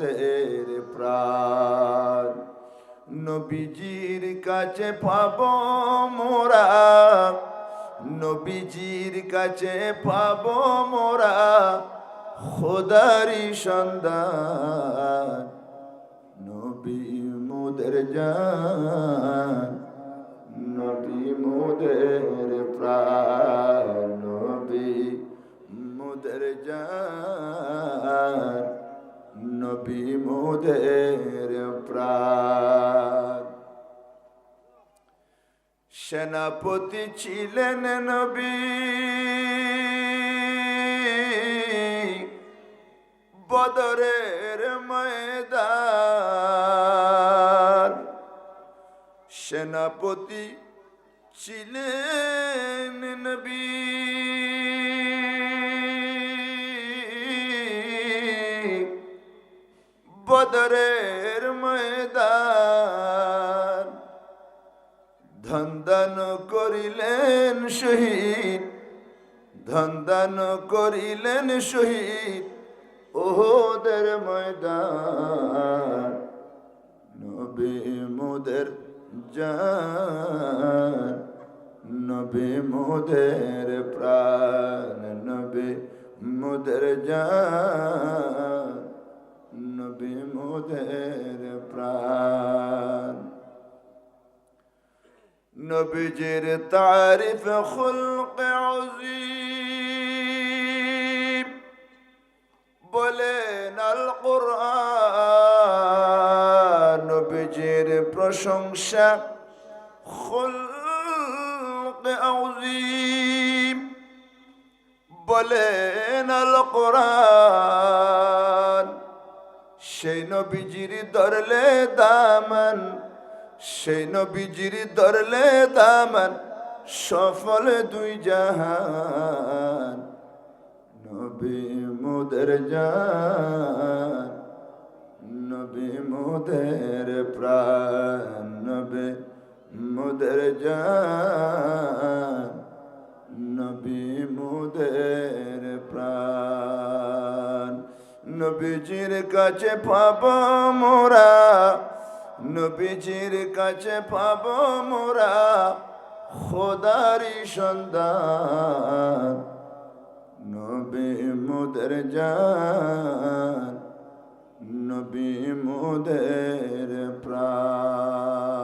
মোদের প্রাণ। নবীজির কাছে পাবো মোরা, নবীজির কাছে পাবো মোরা খোদারি সন্ধান। নবী মোদের জান, নবী মোদের প্রাণ, নবী মোদের জান, নবী মোদের প্রাণ। সেনাপতি ছিলেন নবী, বদরের ময়দান। সেনাপতি ছিলেন নবী, বদরের ময়দান। ধন্দান করিলেন শহীদ, ধন্দান করিলেন শহীদ ওহদের ময়দান। নবী মোদের জান, নবী মোদের প্রাণ, নবী মোদের জান, নবী মোদের প্রাণ। নবীজির তারিফ খুলক আযীম বলেন আল কুরআন। নবীজির প্রশংসা খুলক আযীম বলেন আল কুরআন। সেই নবীজির ধরলে দামান, সেই নবীজির ধরলে দামান, সফল দুই জাহান। নবী মোদের জান, নবী মোদের প্রাণ, নবী মোদের জান, নবী মোদের প্রাণ। নবীজির কাছে পাবো মোরা, নবীজির কাছে পাবো মোরা খোদারি সন্ধান। নবী মোদের জান, নবী মোদের প্রাণ।